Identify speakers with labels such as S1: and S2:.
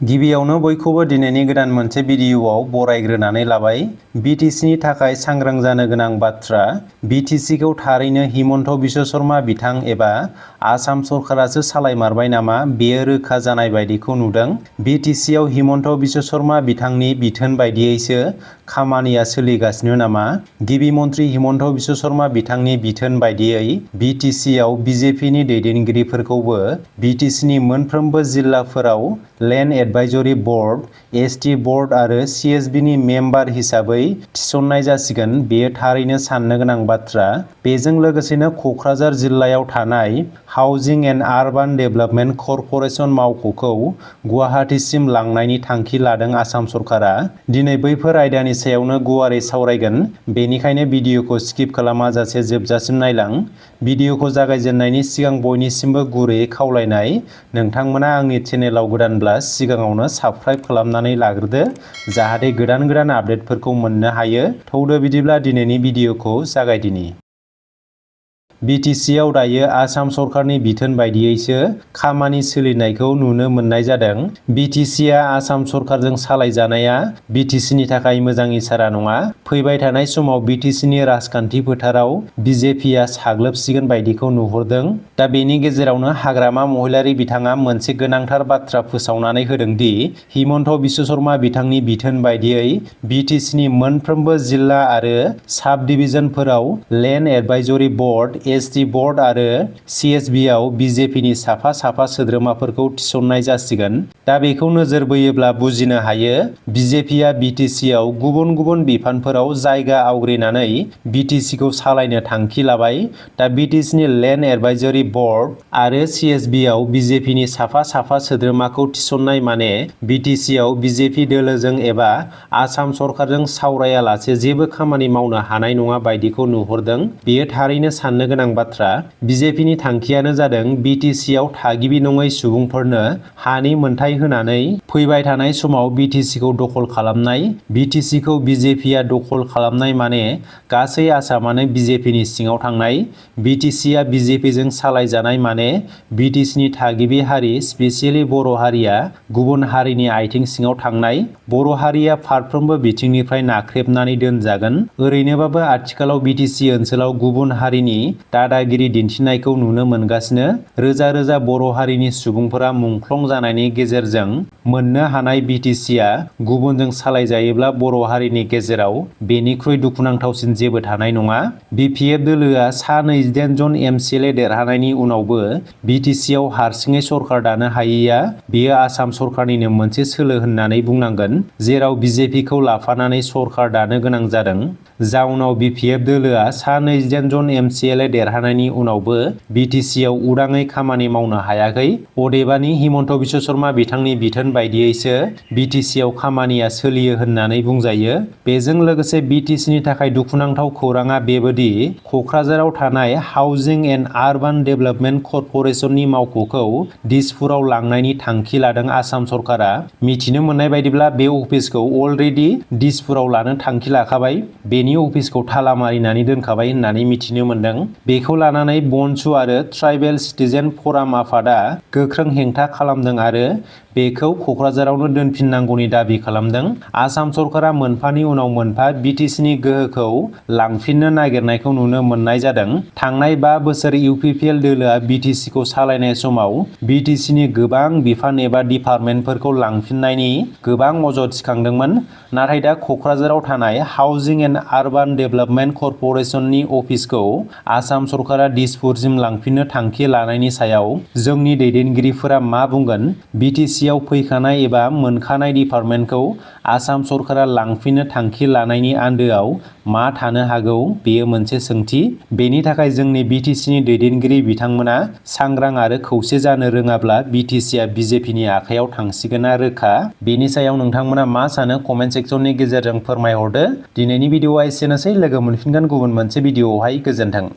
S1: गिबियावनो बयखौबो दिनैनि गोदान मोनसे भिडिअआव बरायग्रोनानै लाबाय। BTCनि थाखाय सांग्रां जानो गोनां बाथ्रा। BTCखौ थारैनो हिमन्त बिश्व शर्मा बिथां एबा आसाम सरकारासो सालायमारबाय नामा? बेयो रोखा जानाय बायदिखौ नुदों। BTCआव हिमन्त बिश्व शर्मा बिथांनि बिथोन बायदियैसो खामानिया सोलिगासिनो नामा? गिबि मन्थ्रि हिमन्त बिश्व शर्मा बिथांनि बिथोन बायदियै BTCआव BJPनि दैदेनगिरिफोरखौबो BTCनि मोनफ्रोमबो जिल्लाफोराव लेन्ड एडभाइजरि बर्ड, ST बर्ड आरो CSBनि मेम्बार हिसाबै थिसननाय जासिगोन। बेयो थारैनो साननो गोनां बाथ्रा। बेजों लोगोसेनो क'क्राझार जिल्लायाव थानाय housing and urban development corporation मावख'खौ गुवाहाटीसिम लांनायनि थांखि लादों आसाम सरकारा। दिनै बैफोर आयदानि सायावनो गुवारै सावरायगोन। बेनिखायनो भिडिअखौ स्किप खालामाजासे जोबजासिम नायलां। भिडिअखौ जागायजेननायनि सिगां बयनिसिमबो गुरैयै खावलायनाय, नोंथांमोना आंनि चेनेलाव गोदानब्ला सिगाङावनो साबस्क्राइब खालामनानै लाग्रोदो, जाहाथे गोदान आपडेटफोरखौ मोननो हायो। थौदो बिदिब्ला दिनैनि भिडिअखौ जागायदिनि। BTCआव दायो आसाम सरकारनि बिथोन बायदियैसो खामानि सोलिनायखौ नुनो मोननाय जादों। BTCआ आसाम सरकारजों सालायजानाया BTCनि थाखाय मोजां इसारा नङा। फैबाय थानाय समाव BTCनि राजखान्थि फोथाराव BJPआ साग्लोबसिगोन बायदिखौ नुहुरदों। दा बेनि गेजेरावनो हाग्रामा महिलारि बिथाङा मोनसे गोनांथार बाथ्रा फोसावनानै होदों दि हिमन्त बिश्व शर्मा बिथांनि बिथोन बायदियै BTCनि मोनफ्रोमबो जिल्ला आरो साब डिभिजनफोराव लेन्ड एडभाइजरि बर्ड, ST बर्ड आरो CSBआव BJPनि साफा सोद्रोमाफोरखौ थिसननाय जासिगोन। दा बेखौ नोजोर बोयोब्ला बुजिनो हायो BJPआ BTCआव गुबुन बिफानफोराव जायगा आवग्रिनानै BTCखौ सालायनो थांखि लाबाय। दा BTCनि लेन्ड एडभाइजरि बर्ड आरो CSBआव BJPनि साफा सोद्रोमाखौ थिसननाय माने BTCआव BJP दोलोजों एबा आसाम सरकारजों सावरायालासे जेबो खामानि मावनो हानाय नङा बायदिखौ नुहुरदों। बेयो थारैनो साननो गोनां बाथ्रा। BJPनि थांखियानो जादों BTCआव थागिबि नङै सुबुंफोरनो हानि मोनथाय होनानै फैबाय थानाय समाव BTCखौ दखल खालामनाय। BTCखौ BJPआ दखल खालामनाय माने गासै आसामानो BJPनि सिङाव थांनाय। BTCआ BJPजों सालायजानाय माने BTCनि थागिबि हारि स्पेसियेलि बर' हारिया गुबुन हारिनि आइथिं सिङाव थांनाय। बर' हारिया फारफ्रोमबो बिथिंनिफ्राय नाख्रेबनानै दोनजागोन। ओरैनोबाबो आथिखालाव BTC ओनसोलाव गुबुन हारिनि दादागिरि दिन्थिनायखौ नुनो मोनगासिनो। रोजा बर' हारिनि सुबुंफोरा मुंख्लं जानायनि गेजेरजों मोननो हानाय BTCआ गुबुनजों सालायजायोब्ला बर' हारिनि गेजेराव बेनिख्रुइ दुखुनांथावसिन जेबो थानाय नङा। BPF दोलोआ सा 28 जन MCLA देरहानायनि उनावबो BTCआव हारसिङै सरकार दानो हायैया बेयो आसाम सरकारनिनो मोनसे सोलो होननानै बुंनांगोन, जेराव BJPखौ लाफानानै सरकार दानो गोनां जादों। जाउनाव BPF दोलोआ सा 28 जन MCLA देरहानायनि उनावबो BTCआव उदाङै खामानि मावनो हायाखै। अदेबानि हिमन्त बिश्व शर्मा बिथांनि बिथोन बायदियैसो BTCआव खामानिया सोलियो होननानै बुंजायो। बेजों लोगोसे BTCनि थाखाय दुखुनांथाव खौराङा बेबोदि क'क्राझाराव थानाय हाउजिं एन्ड आरबान डेभेलपमेन्ट कर्प'रेसननि मावख'खौ दिसपुराव लांनायनि थांखि लादों आसाम सरकारा। मिथिनो मोननाय बायदिब्ला बे अफिसखौ अलरेडि दिसपुराव लानो थांखि लाखाबाय। बेनि अफिसखौ थाला मारिनानै दोनखाबाय होननानै मिथिनो मोनदों। बेखौ लानानै बनसु आरो ट्राइबेल सिटिजेन फराम आफादा गोख्रों हेंथा खालामदों आरो बेखौ क'क्राझारावनो दोनफिननांगौनि दाबि खालामदों। आसाम सरकारा मोनफानि उनाव मोनफा BTCनि गोहोखौ लांफिननो नागिरनायखौ नुनो मोननाय जादों। थांनाय 5 बोसोर UPPL दोलोआ BTCखौ सालायनाय समाव BTCनि गोबां बिफान एबा डिपार्टमेन्टफोरखौ लांफिननायनि गोबां अजद थिखांदोंमोन। नाथाय दा क'क्राझाराव थानाय हाउजिं एन्ड आरबान डेभेलपमेन्ट कर्प'रेसननि अफिसखौ आसाम सरकारा दिसपुरसिम लांफिननो थांखि लानायनि सायाव जोंनि दैदेनगिरिफोरा मा बुंगोन? BTCआव फैखानाय एबा मोनखानाय डिपार्टमेन्टखौ आसाम सरकारा लांफिननो थांखि लानायनि आन्दोआव मा थानो हागौ? बेयो मोनसे सोंथि। बेनि थाखाय जोंनि BTCनि दैदेनगिरि बिथांमोना सांग्रां आरो खौसे जानो रोङाब्ला BTCआ BJPनि आखायाव थांसिगोना रोखा। बेनि सायाव नोंथांमोना मा सानो? कमेन्ट सेक्सननि गेजेरजों फोरमायहरदो। दिनैनि भिडिअआ एसेनोसै। लोगो मोनफिनगोन गुबुन मोनसे भिडिअआवहाय। गोजोन्थों।